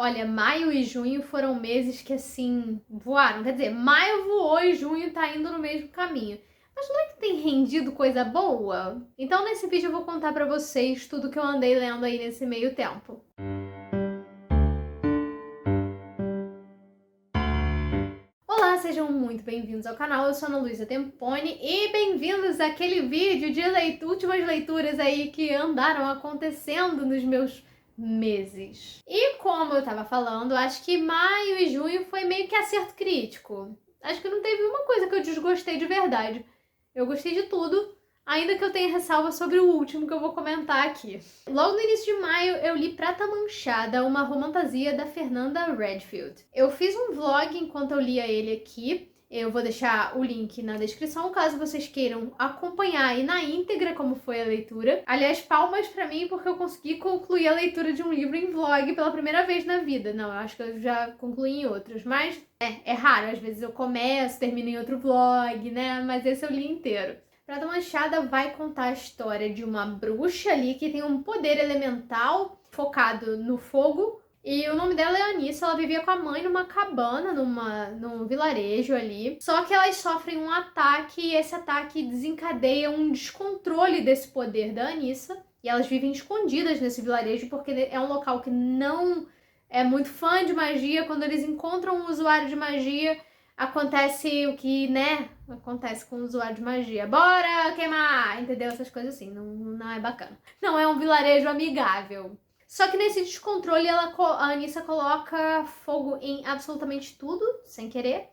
Olha, maio e junho foram meses que, assim, voaram. Quer dizer, maio voou e junho tá indo no mesmo caminho. Mas não é que tem rendido coisa boa? Então, nesse vídeo eu vou contar pra vocês tudo que eu andei lendo aí nesse meio tempo. Olá, sejam muito bem-vindos ao canal, eu sou Ana Luísa Temponi e bem-vindos àquele vídeo de últimas leituras aí que andaram acontecendo nos meus meses. E como eu tava falando, acho que maio e junho foi meio que acerto crítico. Acho que não teve uma coisa que eu desgostei de verdade. Eu gostei de tudo, ainda que eu tenha ressalva sobre o último que eu vou comentar aqui. Logo no início de maio, eu li Prata Manchada, uma romantasia da Fernanda Redfield. Eu fiz um vlog enquanto eu lia ele aqui. Eu vou deixar o link na descrição, caso vocês queiram acompanhar aí na íntegra como foi a leitura. Aliás, palmas pra mim, porque eu consegui concluir a leitura de um livro em vlog pela primeira vez na vida. Não, eu acho que eu já concluí em outros, mas é raro. Às vezes eu começo, termino em outro vlog, né? Mas esse eu li inteiro. Prata Manchada vai contar a história de uma bruxa ali que tem um poder elemental focado no fogo. E o nome dela é Anissa, ela vivia com a mãe numa cabana, num vilarejo ali. Só que elas sofrem um ataque e esse ataque desencadeia um descontrole desse poder da Anissa. E elas vivem escondidas nesse vilarejo porque é um local que não é muito fã de magia. Quando eles encontram um usuário de magia, acontece o que, né, acontece com o usuário de magia. Bora queimar, entendeu? Essas coisas assim, não é bacana. Não é um vilarejo amigável. Só que nesse descontrole, a Anissa coloca fogo em absolutamente tudo, sem querer,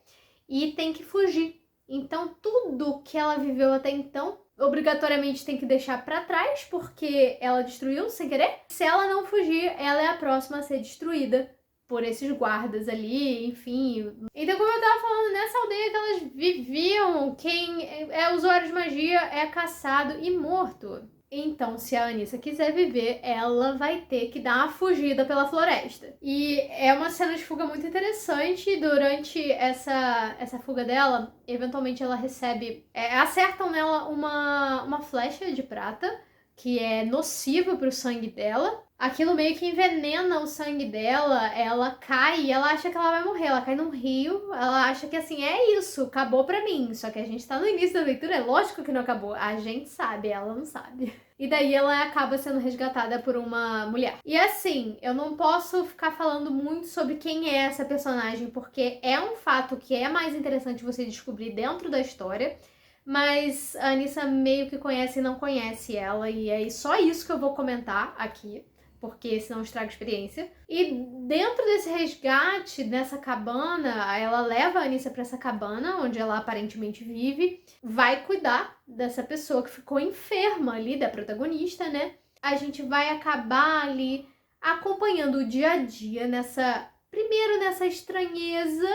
e tem que fugir. Então, tudo que ela viveu até então, obrigatoriamente tem que deixar pra trás, porque ela destruiu sem querer. Se ela não fugir, ela é a próxima a ser destruída por esses guardas ali, enfim. Então, como eu tava falando, nessa aldeia que elas viviam, quem é usuário de magia é caçado e morto. Então, se a Anissa quiser viver, ela vai ter que dar uma fugida pela floresta. E é uma cena de fuga muito interessante. Durante essa fuga dela, eventualmente ela recebe... acertam nela uma flecha de prata, que é nociva pro sangue dela. Aquilo meio que envenena o sangue dela, ela cai e ela acha que ela vai morrer. Ela cai num rio, ela acha que assim, é isso, acabou pra mim. Só que a gente tá no início da leitura, é lógico que não acabou. A gente sabe, ela não sabe. E daí ela acaba sendo resgatada por uma mulher. E assim, eu não posso ficar falando muito sobre quem é essa personagem, porque é um fato que é mais interessante você descobrir dentro da história. Mas a Anissa meio que conhece e não conhece ela, e é só isso que eu vou comentar aqui, porque senão estraga a experiência. E dentro desse resgate, nessa cabana, ela leva a Anissa pra essa cabana, onde ela aparentemente vive, vai cuidar dessa pessoa que ficou enferma ali, da protagonista, né? A gente vai acabar ali acompanhando o dia a dia primeiro nessa estranheza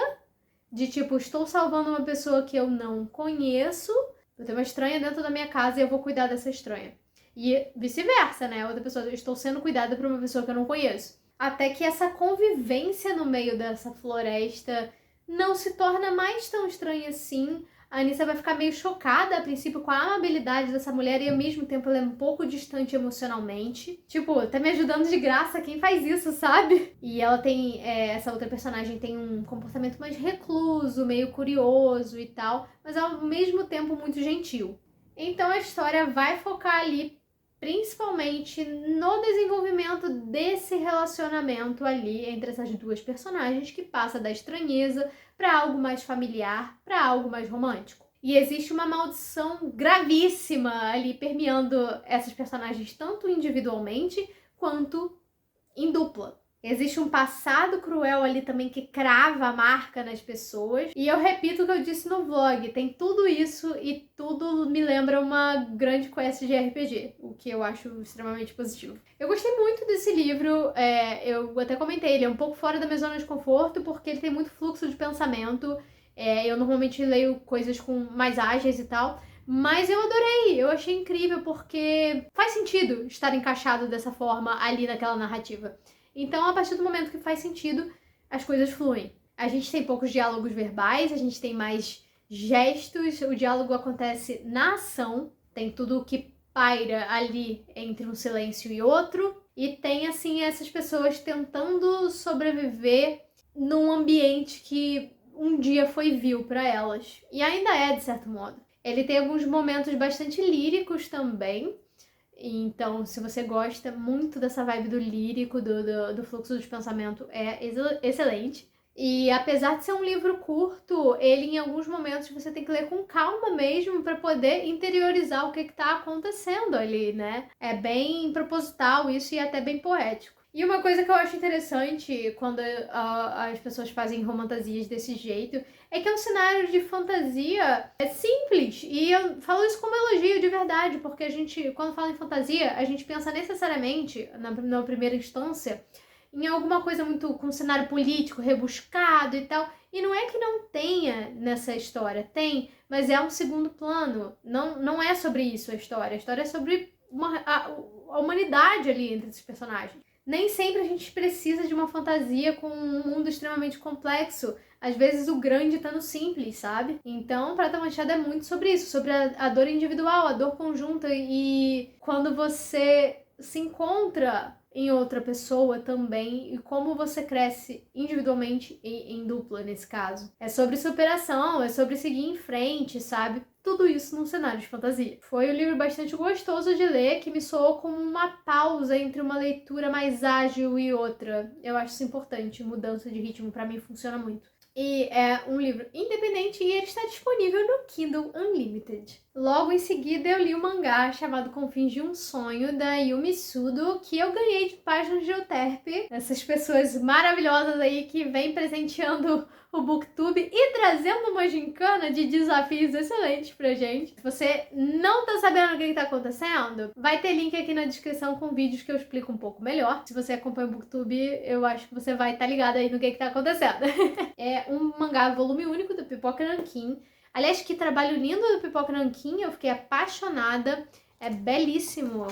de tipo, estou salvando uma pessoa que eu não conheço, eu tenho uma estranha dentro da minha casa e eu vou cuidar dessa estranha. E vice-versa, né? Outra pessoa, eu estou sendo cuidada por uma pessoa que eu não conheço. Até que essa convivência no meio dessa floresta não se torna mais tão estranha assim. A Anissa vai ficar meio chocada a princípio com a amabilidade dessa mulher e ao mesmo tempo ela é um pouco distante emocionalmente. Tipo, tá me ajudando de graça, quem faz isso, sabe? E ela tem, essa outra personagem tem um comportamento mais recluso, meio curioso e tal, mas ao mesmo tempo muito gentil. Então a história vai focar ali principalmente no desenvolvimento desse relacionamento ali entre essas duas personagens, que passa da estranheza para algo mais familiar, para algo mais romântico. E existe uma maldição gravíssima ali permeando essas personagens tanto individualmente quanto em dupla. Existe um passado cruel ali também que crava a marca nas pessoas. E eu repito o que eu disse no vlog, tem tudo isso e tudo me lembra uma grande quest de RPG, o que eu acho extremamente positivo. Eu gostei muito desse livro, eu até comentei, ele é um pouco fora da minha zona de conforto porque ele tem muito fluxo de pensamento. Eu normalmente leio coisas mais ágeis e tal, mas eu adorei, eu achei incrível porque faz sentido estar encaixado dessa forma ali naquela narrativa. Então, a partir do momento que faz sentido, as coisas fluem. A gente tem poucos diálogos verbais, a gente tem mais gestos, o diálogo acontece na ação, tem tudo o que paira ali entre um silêncio e outro. E tem, assim, essas pessoas tentando sobreviver num ambiente que um dia foi vil para elas. E ainda é, de certo modo. Ele tem alguns momentos bastante líricos também. Então, se você gosta muito dessa vibe do lírico, do fluxo de pensamento, é excelente. E apesar de ser um livro curto, ele em alguns momentos você tem que ler com calma mesmo para poder interiorizar o que está acontecendo ali, né? É bem proposital isso e até bem poético. E uma coisa que eu acho interessante quando as pessoas fazem romantasias desse jeito é que é um cenário de fantasia simples. E eu falo isso como elogio de verdade, porque a gente, quando fala em fantasia, a gente pensa necessariamente, na primeira instância, em alguma coisa muito com cenário político, rebuscado e tal. E não é que não tenha nessa história, tem, mas é um segundo plano. Não é sobre isso a história. A história é sobre a humanidade ali entre esses personagens. Nem sempre a gente precisa de uma fantasia com um mundo extremamente complexo. Às vezes o grande tá no simples, sabe? Então, Prata Manchada é muito sobre isso, sobre a dor individual, a dor conjunta e quando você se encontra em outra pessoa também e como você cresce individualmente e em dupla nesse caso. É sobre superação, é sobre seguir em frente, sabe? Tudo isso num cenário de fantasia. Foi um livro bastante gostoso de ler, que me soou como uma pausa entre uma leitura mais ágil e outra. Eu acho isso importante, mudança de ritmo pra mim funciona muito. E é um livro independente e ele está disponível no Kindle Unlimited. Logo em seguida eu li o mangá chamado Confins de um Sonho, da Yumi Sudo, que eu ganhei de páginas de Euterpe, essas pessoas maravilhosas aí que vêm presenteando o Booktube e trazendo uma gincana de desafios excelentes pra gente. Se você não tá sabendo o que tá acontecendo, vai ter link aqui na descrição com vídeos que eu explico um pouco melhor. Se você acompanha o Booktube, eu acho que você vai estar ligado aí no que tá acontecendo. É um mangá volume único do Pipoca Nankin. Aliás, que trabalho lindo do Pipoca Nankin, eu fiquei apaixonada. É belíssimo.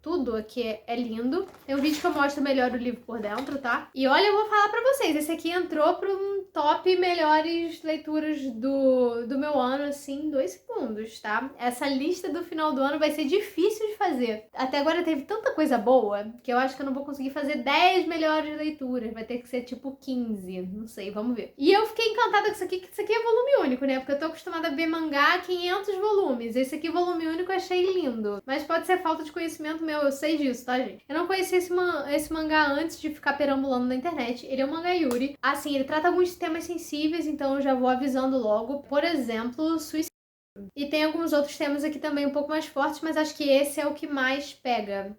Tudo aqui é lindo. Tem um vídeo que eu mostro melhor o livro por dentro, tá? E olha, eu vou falar pra vocês, esse aqui entrou para um top melhores leituras do meu ano, assim, em 2 segundos, tá? Essa lista do final do ano vai ser difícil de fazer. Até agora teve tanta coisa boa que eu acho que eu não vou conseguir fazer 10 melhores leituras. Vai ter que ser tipo 15, não sei, vamos ver. E eu fiquei encantada com isso aqui, que isso aqui é volume único, né? Porque eu tô acostumada a ver mangá 500 volumes. Esse aqui, volume único, eu achei lindo. Mas pode ser falta de conhecimento meu, eu sei disso, tá, gente? Eu não conhecia esse mangá antes de ficar perambulando na internet. Ele é um mangá yuri. Assim, ele trata alguns temas sensíveis, então eu já vou avisando logo. Por exemplo, suicídio. E tem alguns outros temas aqui também um pouco mais fortes, mas acho que esse é o que mais pega.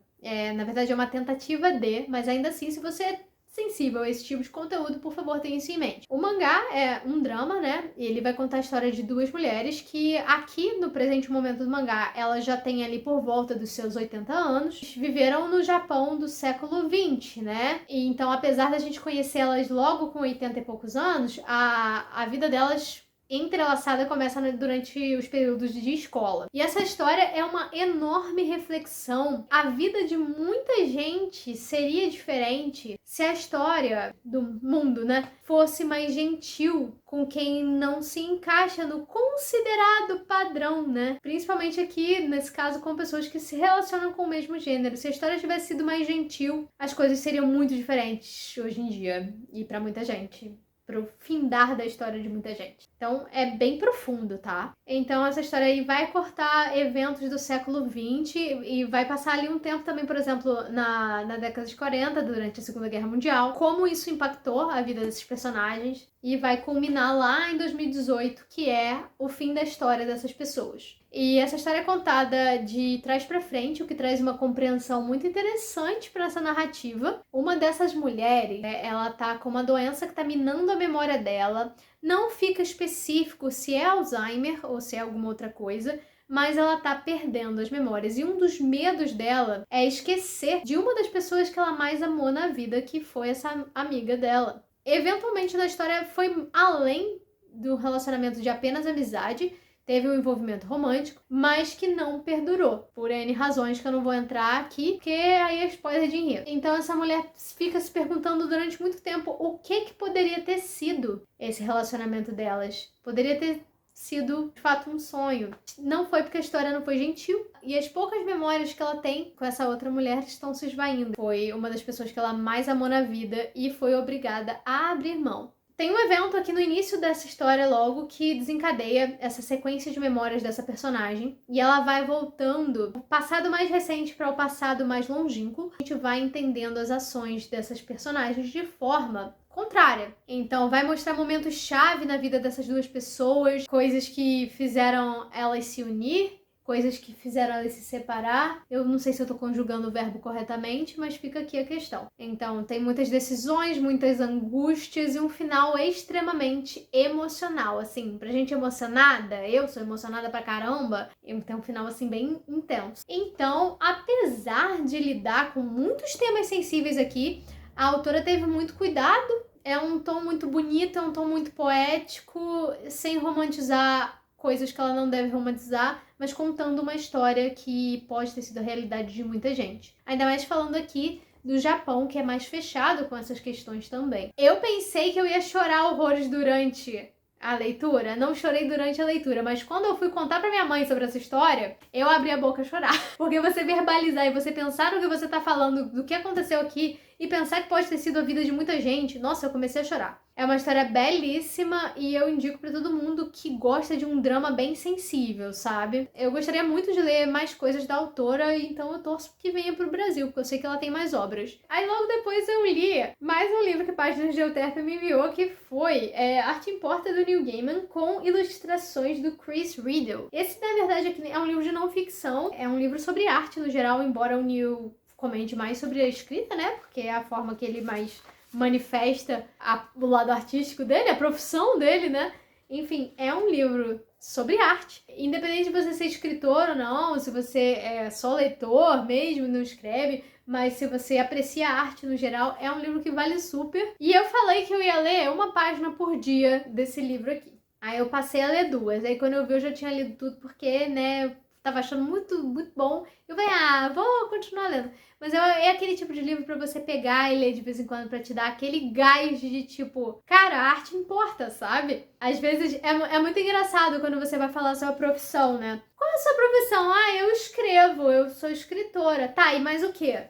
Na verdade, é uma tentativa de, mas ainda assim, se você é sensível a esse tipo de conteúdo, por favor, tenha isso em mente. O mangá é um drama, né? E ele vai contar a história de 2 mulheres que aqui, no presente momento do mangá, elas já têm ali por volta dos seus 80 anos, viveram no Japão do século 20, né? E então, apesar da gente conhecê-las logo com 80 e poucos anos, a vida delas entrelaçada começa durante os períodos de escola. E essa história é uma enorme reflexão. A vida de muita gente seria diferente se a história do mundo, né, fosse mais gentil com quem não se encaixa no considerado padrão, né? Principalmente aqui, nesse caso, com pessoas que se relacionam com o mesmo gênero. Se a história tivesse sido mais gentil, as coisas seriam muito diferentes hoje em dia e pra muita gente. Pro findar da história de muita gente. Então, é bem profundo, tá? Então, essa história aí vai cortar eventos do século XX e vai passar ali um tempo também, por exemplo, na década de 40, durante a Segunda Guerra Mundial, como isso impactou a vida desses personagens e vai culminar lá em 2018, que é o fim da história dessas pessoas. E essa história é contada de trás pra frente, o que traz uma compreensão muito interessante para essa narrativa. Uma dessas mulheres, ela tá com uma doença que tá minando a memória dela. Não fica específico se é Alzheimer ou se é alguma outra coisa, mas ela tá perdendo as memórias. E um dos medos dela é esquecer de uma das pessoas que ela mais amou na vida, que foi essa amiga dela. Eventualmente, na história foi além do relacionamento de apenas amizade, teve um envolvimento romântico, mas que não perdurou, por N razões que eu não vou entrar aqui, porque aí é spoiler de enredo. Então essa mulher fica se perguntando durante muito tempo o que poderia ter sido esse relacionamento delas. Poderia ter sido de fato um sonho. Não foi porque a história não foi gentil, e as poucas memórias que ela tem com essa outra mulher estão se esvaindo. Foi uma das pessoas que ela mais amou na vida e foi obrigada a abrir mão. Tem um evento aqui no início dessa história logo que desencadeia essa sequência de memórias dessa personagem, e ela vai voltando do passado mais recente para o passado mais longínquo. A gente vai entendendo as ações dessas personagens de forma contrária. Então vai mostrar momentos chave na vida dessas duas pessoas, coisas que fizeram elas se unir, coisas que fizeram elas se separar. Eu não sei se eu tô conjugando o verbo corretamente, mas fica aqui a questão. Então tem muitas decisões, muitas angústias e um final extremamente emocional, assim, pra gente emocionada, eu sou emocionada pra caramba, tem um final assim bem intenso. Então, apesar de lidar com muitos temas sensíveis aqui, a autora teve muito cuidado. É um tom muito bonito, é um tom muito poético, sem romantizar coisas que ela não deve romantizar, mas contando uma história que pode ter sido a realidade de muita gente. Ainda mais falando aqui do Japão, que é mais fechado com essas questões também. Eu pensei que eu ia chorar horrores durante a leitura. Não chorei durante a leitura, mas quando eu fui contar pra minha mãe sobre essa história, eu abri a boca a chorar. Porque você verbalizar e você pensar no que você tá falando, do que aconteceu aqui, e pensar que pode ter sido a vida de muita gente, nossa, eu comecei a chorar. É uma história belíssima e eu indico pra todo mundo que gosta de um drama bem sensível, sabe? Eu gostaria muito de ler mais coisas da autora, então eu torço que venha pro Brasil, porque eu sei que ela tem mais obras. Aí logo depois eu li mais um livro que Páginas de Euterpe me enviou, que foi Arte Importa, do Neil Gaiman, com ilustrações do Chris Riddle. Esse, na verdade, é um livro de não ficção, é um livro sobre arte no geral, embora o Neil comente mais sobre a escrita, né? Porque é a forma que ele mais manifesta o lado artístico dele, a profissão dele, né? Enfim, é um livro sobre arte. Independente de você ser escritor ou não, se você é só leitor mesmo, não escreve, mas se você aprecia a arte no geral, é um livro que vale super. E eu falei que eu ia ler uma página por dia desse livro aqui. Aí eu passei a ler 2. Aí quando eu vi, eu já tinha lido tudo, porque, né, tava achando muito, muito bom. Eu falei, vou continuar lendo. Mas é aquele tipo de livro pra você pegar e ler de vez em quando pra te dar aquele gás de tipo, cara, a arte importa, sabe? Às vezes é muito engraçado quando você vai falar a sua profissão, né? Qual é a sua profissão? Eu escrevo, eu sou escritora. Tá, e mais o quê?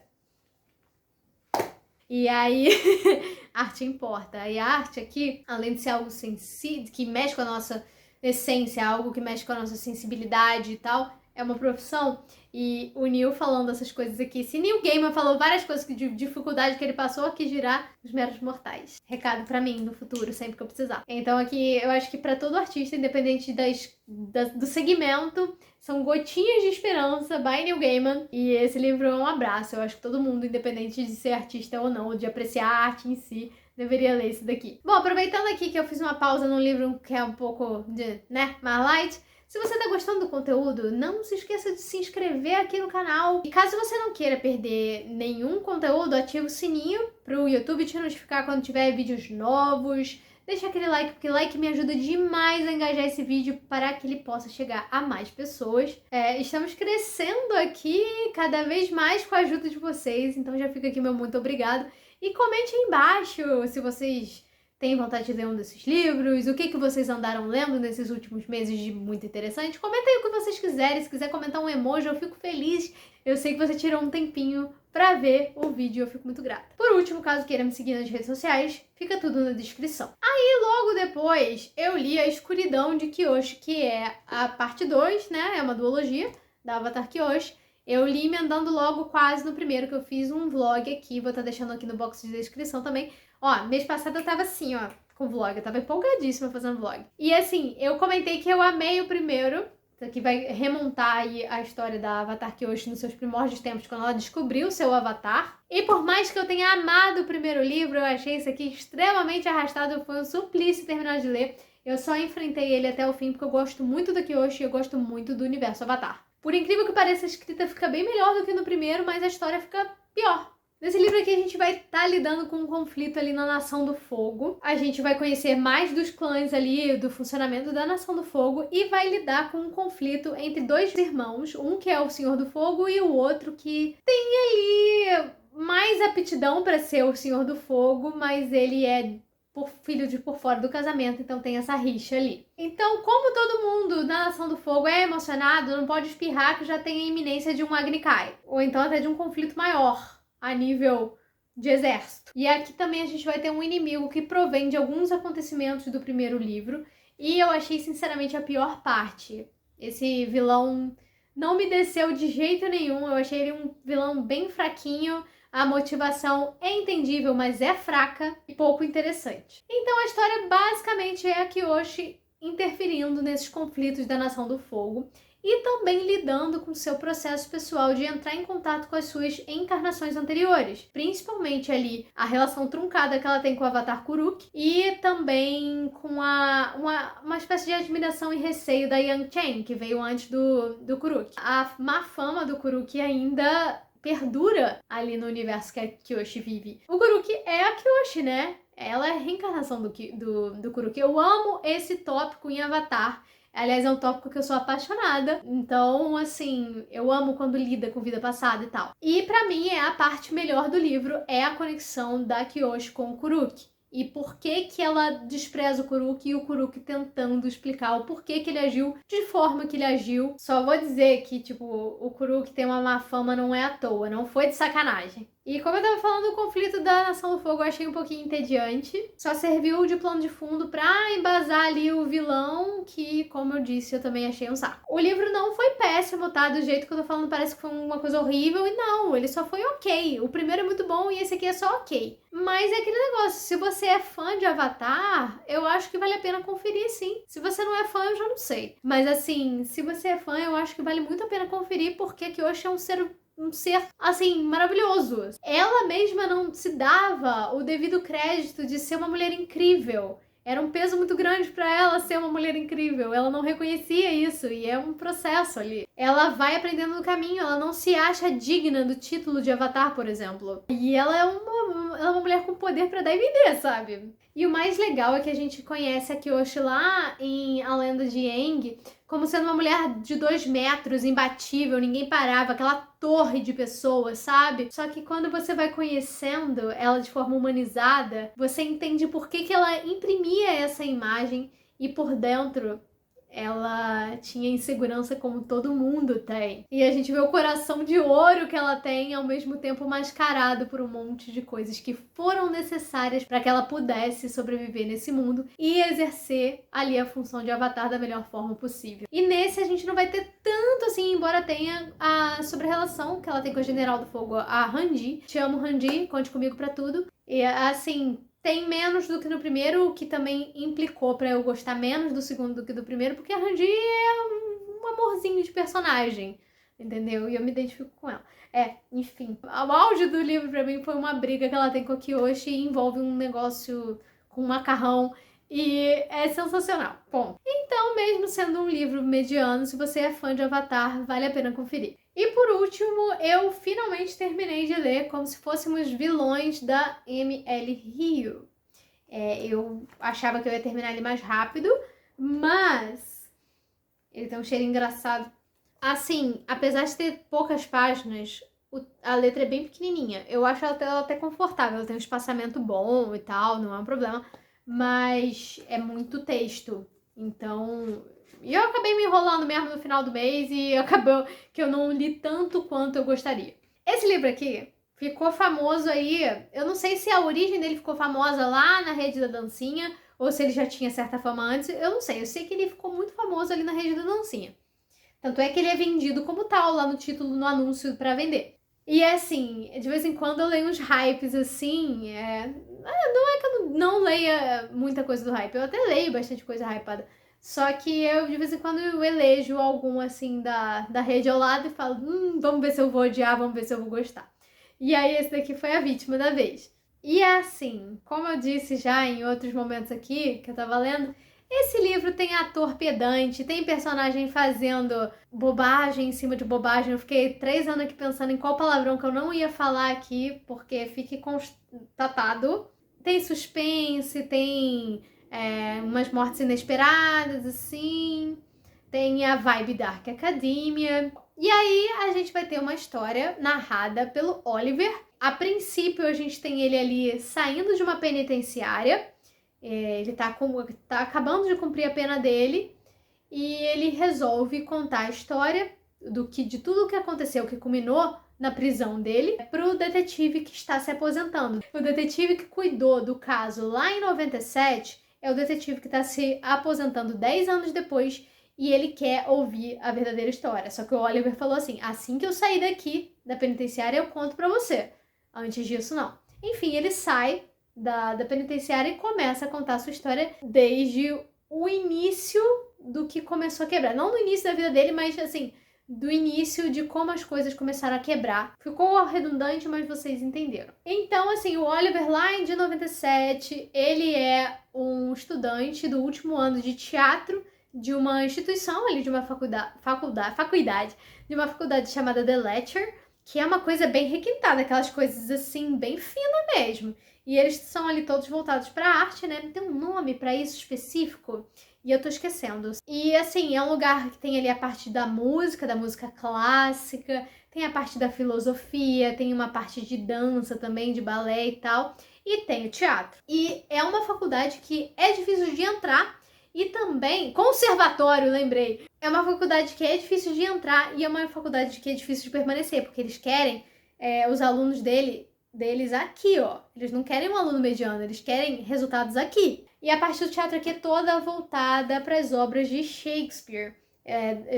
E aí, arte importa. E a arte aqui, além de ser algo sensível, que mexe com a nossa essência, algo que mexe com a nossa sensibilidade e tal, é uma profissão. E o Neil falando essas coisas aqui. Se Neil Gaiman falou várias coisas de dificuldade que ele passou, aqui dirá os meros mortais. Recado pra mim no futuro, sempre que eu precisar. Então aqui, eu acho que pra todo artista, independente do segmento, são gotinhas de esperança by Neil Gaiman. E esse livro é um abraço. Eu acho que todo mundo, independente de ser artista ou não, ou de apreciar a arte em si, deveria ler isso daqui. Bom, aproveitando aqui que eu fiz uma pausa num livro que é um pouco de, né, mais light. Se você tá gostando do conteúdo, não se esqueça de se inscrever aqui no canal. E caso você não queira perder nenhum conteúdo, ativa o sininho pro YouTube te notificar quando tiver vídeos novos. Deixa aquele like, porque like me ajuda demais a engajar esse vídeo para que ele possa chegar a mais pessoas. Estamos crescendo aqui cada vez mais com a ajuda de vocês, então já fica aqui meu muito obrigado. E comente aí embaixo se vocês têm vontade de ler um desses livros, o que vocês andaram lendo nesses últimos meses de muito interessante. Comenta aí o que vocês quiserem, se quiser comentar um emoji eu fico feliz. Eu sei que você tirou um tempinho pra ver o vídeo, eu fico muito grata. Por último, caso queira me seguir nas redes sociais, fica tudo na descrição. Aí logo depois eu li A Escuridão de Kyoshi, que é a parte 2, né, é uma duologia da Avatar Kyoshi. Eu li emendando logo quase no primeiro, que eu fiz um vlog aqui, vou estar deixando aqui no box de descrição também. Ó, mês passado eu tava assim, ó, com vlog, eu tava empolgadíssima fazendo vlog. E assim, eu comentei que eu amei o primeiro, que vai remontar aí a história da Avatar Kyoshi nos seus primórdios tempos, quando ela descobriu o seu avatar. E por mais que eu tenha amado o primeiro livro, eu achei esse aqui extremamente arrastado, foi um suplício terminar de ler. Eu só enfrentei ele até o fim porque eu gosto muito da Kyoshi e eu gosto muito do universo Avatar. Por incrível que pareça, a escrita fica bem melhor do que no primeiro, mas a história fica pior. Nesse livro aqui a gente vai estar lidando com um conflito ali na Nação do Fogo. A gente vai conhecer mais dos clãs ali, do funcionamento da Nação do Fogo, e vai lidar com um conflito entre dois irmãos, um que é o Senhor do Fogo e o outro que tem ali mais aptidão para ser o Senhor do Fogo, mas ele é filho de por fora do casamento, então tem essa rixa ali. Então, como todo mundo na Nação do Fogo é emocionado, não pode espirrar que já tem a iminência de um Agni Kai, ou então até de um conflito maior a nível de exército. E aqui também a gente vai ter um inimigo que provém de alguns acontecimentos do primeiro livro, e eu achei sinceramente a pior parte. Esse vilão não me desceu de jeito nenhum, eu achei ele um vilão bem fraquinho. A motivação é entendível, mas é fraca e pouco interessante. Então a história basicamente é a Kyoshi interferindo nesses conflitos da Nação do Fogo e também lidando com seu processo pessoal de entrar em contato com as suas encarnações anteriores, principalmente ali a relação truncada que ela tem com o Avatar Kuruk e também com uma espécie de admiração e receio da Yang Chen, que veio antes do Kuruk. A má fama do Kuruk ainda perdura ali no universo que a Kyoshi vive. O Kuruk é a Kyoshi, né? Ela é a reencarnação do Kuruk. Eu amo esse tópico em Avatar. Aliás, é um tópico que eu sou apaixonada. Então, assim, eu amo quando lida com vida passada e tal. E pra mim, a parte melhor do livro é a conexão da Kyoshi com o Kuruk. E por que que ela despreza o Kuruk e o Kuruk tentando explicar o porquê que ele agiu de forma que ele agiu. Só vou dizer que, tipo, o Kuruk tem uma má fama não é à toa, não foi de sacanagem. E como eu tava falando, o conflito da Nação do Fogo eu achei um pouquinho entediante. Só serviu de plano de fundo pra embasar ali o vilão, que, como eu disse, eu também achei um saco. O livro não foi péssimo, tá? Do jeito que eu tô falando, parece que foi uma coisa horrível. E não, ele só foi ok. O primeiro é muito bom e esse aqui é só ok. Mas é aquele negócio, se você é fã de Avatar, eu acho que vale a pena conferir, sim. Se você não é fã, eu já não sei. Mas assim, se você é fã, eu acho que vale muito a pena conferir, porque Kyoshi é um ser, assim, maravilhoso. Ela mesma não se dava o devido crédito de ser uma mulher incrível. Era um peso muito grande pra ela ser uma mulher incrível. Ela não reconhecia isso e é um processo ali. Ela vai aprendendo no caminho, ela não se acha digna do título de Avatar, por exemplo. E ela é uma mulher com poder pra dar e vender, sabe? E o mais legal é que a gente conhece a Kyoshi lá em A Lenda de Aang como sendo uma mulher de 2 metros, imbatível, ninguém parava, aquela torre de pessoas, sabe? Só que quando você vai conhecendo ela de forma humanizada, você entende por que ela imprimia essa imagem e por dentro ela tinha insegurança como todo mundo tem. E a gente vê o coração de ouro que ela tem, ao mesmo tempo mascarado por um monte de coisas que foram necessárias para que ela pudesse sobreviver nesse mundo e exercer ali a função de Avatar da melhor forma possível. E nesse a gente não vai ter tanto assim, embora tenha sobre a relação que ela tem com a General do Fogo, a Randy. Te amo, Randy, conte comigo pra tudo. E assim, tem menos do que no primeiro, o que também implicou pra eu gostar menos do segundo do que do primeiro, porque a Randy é um amorzinho de personagem, entendeu? E eu me identifico com ela. Enfim, o auge do livro pra mim foi uma briga que ela tem com a Kyoshi e envolve um negócio com macarrão e é sensacional. Bom, então mesmo sendo um livro mediano, se você é fã de Avatar, vale a pena conferir. E por último, eu finalmente terminei de ler Como Se Fôssemos Vilões, da M.L. Rio. Eu achava que eu ia terminar ele mais rápido, mas ele tem um cheiro engraçado. Assim, apesar de ter poucas páginas, a letra é bem pequenininha. Eu acho ela até confortável, ela tem um espaçamento bom e tal, não é um problema, mas é muito texto. Então, e eu acabei me enrolando mesmo no final do mês e acabou que eu não li tanto quanto eu gostaria. Esse livro aqui ficou famoso aí, eu não sei se a origem dele ficou famosa lá na Rede da Dancinha ou se ele já tinha certa fama antes, eu não sei. Eu sei que ele ficou muito famoso ali na Rede da Dancinha. Tanto é que ele é vendido como tal lá no título, no anúncio pra vender. E é assim, de vez em quando eu leio uns hypes assim, não é que eu não leia muita coisa do hype, eu até leio bastante coisa hypada. Só que eu, de vez em quando, eu elejo algum, assim, da rede ao lado e falo, vamos ver se eu vou odiar, vamos ver se eu vou gostar. E aí esse daqui foi a vítima da vez. E é assim, como eu disse já em outros momentos aqui, que eu tava lendo, esse livro tem ator pedante, tem personagem fazendo bobagem em cima de bobagem. Eu fiquei 3 anos aqui pensando em qual palavrão que eu não ia falar aqui, porque fique constatado. Tem suspense, tem umas mortes inesperadas, assim. Tem a vibe Dark Academia. E aí a gente vai ter uma história narrada pelo Oliver. A princípio a gente tem ele ali saindo de uma penitenciária. Ele tá acabando de cumprir a pena dele e ele resolve contar a história de tudo o que aconteceu, que culminou na prisão dele, pro detetive que está se aposentando. O detetive que cuidou do caso lá em 97 é o detetive que está se aposentando 10 anos depois e ele quer ouvir a verdadeira história. Só que o Oliver falou assim que eu sair daqui da penitenciária eu conto pra você. Antes disso, não. Enfim, ele sai da penitenciária e começa a contar a sua história desde o início do que começou a quebrar. Não no início da vida dele, mas assim, do início de como as coisas começaram a quebrar. Ficou redundante, mas vocês entenderam. Então, assim, o Oliver lá em 97, ele é um estudante do último ano de teatro de uma instituição ali, de uma faculdade, de uma faculdade chamada The Letcher, que é uma coisa bem requintada, aquelas coisas assim, bem fina mesmo. E eles são ali todos voltados pra arte, né? Tem um nome pra isso específico e eu tô esquecendo. E assim, é um lugar que tem ali a parte da música clássica, tem a parte da filosofia, tem uma parte de dança também, de balé e tal, e tem o teatro. E é uma faculdade que é difícil de entrar e também, conservatório, lembrei, é uma faculdade que é difícil de entrar e é uma faculdade que é difícil de permanecer, porque eles querem os alunos deles aqui, ó. Eles não querem um aluno mediano, eles querem resultados aqui. E a parte do teatro aqui é toda voltada para as obras de Shakespeare.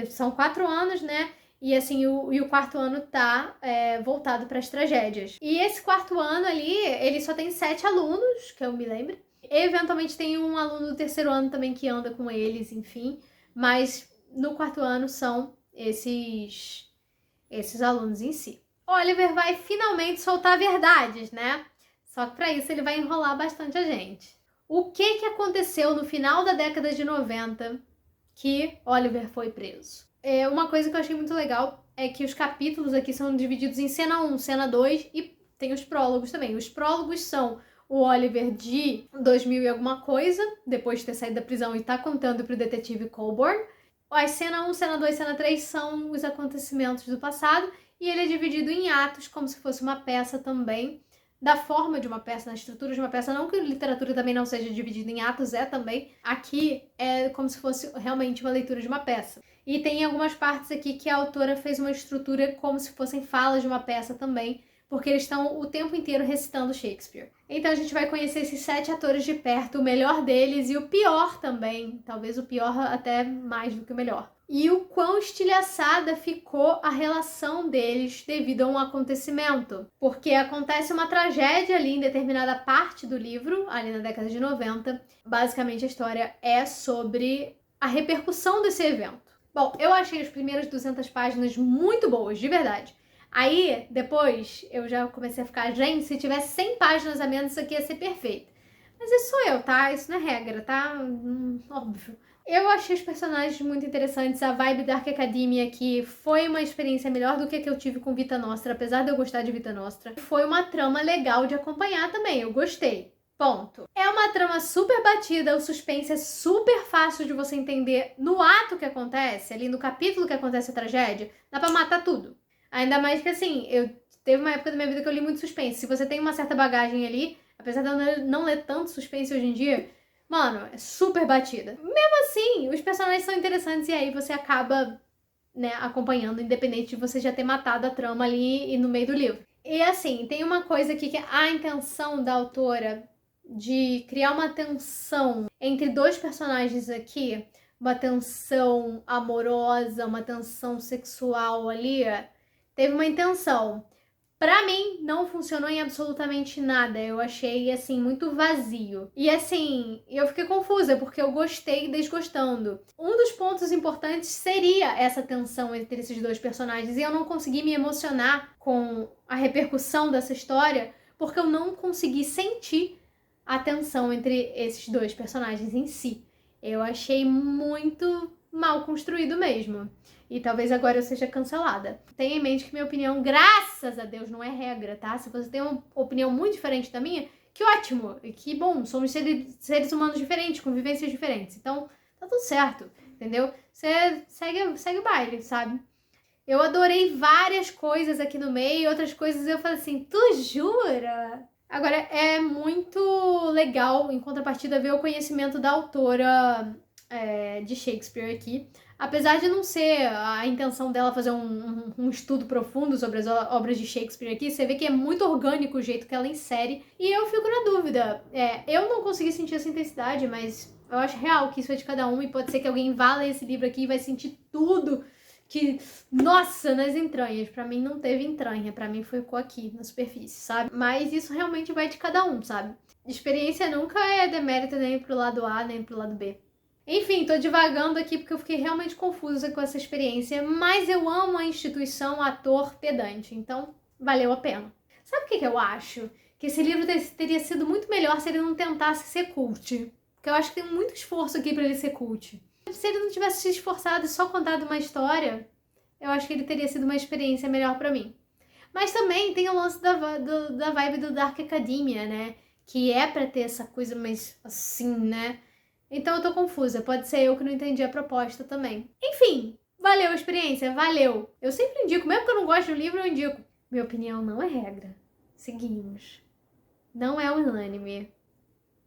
São 4 anos, né? E assim, o quarto ano tá voltado para as tragédias. E esse quarto ano ali, ele só tem 7 alunos, que eu me lembro. Eventualmente tem um aluno do terceiro ano também que anda com eles, enfim. Mas no quarto ano são esses alunos em si. Oliver vai finalmente soltar verdades, né? Só que para isso ele vai enrolar bastante a gente. O que aconteceu no final da década de 90 que Oliver foi preso? Uma coisa que eu achei muito legal é que os capítulos aqui são divididos em cena 1, cena 2 e tem os prólogos também. Os prólogos são o Oliver de 2000 e alguma coisa, depois de ter saído da prisão e tá contando pro detetive Colborne. As cena 1, cena 2, cena 3 são os acontecimentos do passado e ele é dividido em atos, como se fosse uma peça também, da forma de uma peça, na estrutura de uma peça. Não que a literatura também não seja dividida em atos, também. Aqui é como se fosse realmente uma leitura de uma peça. E tem algumas partes aqui que a autora fez uma estrutura como se fossem falas de uma peça também, porque eles estão o tempo inteiro recitando Shakespeare. Então a gente vai conhecer esses 7 atores de perto, o melhor deles e o pior também, talvez o pior até mais do que o melhor. E o quão estilhaçada ficou a relação deles devido a um acontecimento. Porque acontece uma tragédia ali em determinada parte do livro, ali na década de 90. Basicamente a história é sobre a repercussão desse evento. Bom, eu achei as primeiras 200 páginas muito boas, de verdade. Aí, depois, eu já comecei a ficar, gente, se tivesse 100 páginas a menos, isso aqui ia ser perfeito. Mas isso sou eu, tá? Isso não é regra, tá? Óbvio. Eu achei os personagens muito interessantes, a vibe da Dark Academia aqui foi uma experiência melhor do que a que eu tive com Vita Nostra, apesar de eu gostar de Vita Nostra. Foi uma trama legal de acompanhar também, eu gostei. Ponto. É uma trama super batida, o suspense é super fácil de você entender no ato que acontece, ali no capítulo que acontece a tragédia, dá pra matar tudo. Ainda mais que assim, teve uma época da minha vida que eu li muito suspense. Se você tem uma certa bagagem ali, apesar de eu não ler tanto suspense hoje em dia, mano, é super batida. Mesmo assim, os personagens são interessantes e aí você acaba, né, acompanhando, independente de você já ter matado a trama ali e no meio do livro. E assim, tem uma coisa aqui que é a intenção da autora de criar uma tensão entre 2 personagens aqui, uma tensão amorosa, uma tensão sexual ali, teve uma intenção. Pra mim, não funcionou em absolutamente nada. Eu achei, assim, muito vazio. E, assim, eu fiquei confusa, porque eu gostei desgostando. Um dos pontos importantes seria essa tensão entre esses 2 personagens. E eu não consegui me emocionar com a repercussão dessa história, porque eu não consegui sentir a tensão entre esses 2 personagens em si. Eu achei muito mal construído mesmo. E talvez agora eu seja cancelada. Tenha em mente que minha opinião, graças a Deus, não é regra, tá? Se você tem uma opinião muito diferente da minha, que ótimo, e que bom, somos seres humanos diferentes, com vivências diferentes. Então, tá tudo certo, entendeu? Você segue o baile, sabe? Eu adorei várias coisas aqui no meio, outras coisas eu falei assim, tu jura? Agora, é muito legal, em contrapartida, ver o conhecimento da autora de Shakespeare aqui. Apesar de não ser a intenção dela fazer um estudo profundo sobre as obras de Shakespeare aqui, você vê que é muito orgânico o jeito que ela insere. E eu fico na dúvida. Eu não consegui sentir essa intensidade, mas eu acho real que isso é de cada um. E pode ser que alguém vá ler esse livro aqui e vai sentir tudo que, nossa, nas entranhas. Pra mim não teve entranha, pra mim ficou aqui, na superfície, sabe? Mas isso realmente vai de cada um, sabe? Experiência nunca é demérito nem pro lado A, nem pro lado B. Enfim, tô divagando aqui porque eu fiquei realmente confusa com essa experiência, mas eu amo a instituição ator pedante, então valeu a pena. Sabe o que eu acho? Que esse livro teria sido muito melhor se ele não tentasse ser cult. Porque eu acho que tem muito esforço aqui pra ele ser cult. Se ele não tivesse se esforçado e só contado uma história, eu acho que ele teria sido uma experiência melhor pra mim. Mas também tem o lance da vibe do Dark Academia, né? Que é pra ter essa coisa mais assim, né? Então eu tô confusa, pode ser eu que não entendi a proposta também. Enfim, valeu a experiência, valeu. Eu sempre indico, mesmo que eu não goste do livro, eu indico. Minha opinião não é regra. Seguimos. Não é unânime,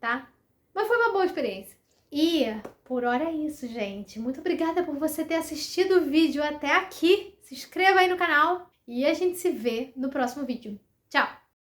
tá? Mas foi uma boa experiência. E por hora é isso, gente. Muito obrigada por você ter assistido o vídeo até aqui. Se inscreva aí no canal e a gente se vê no próximo vídeo. Tchau!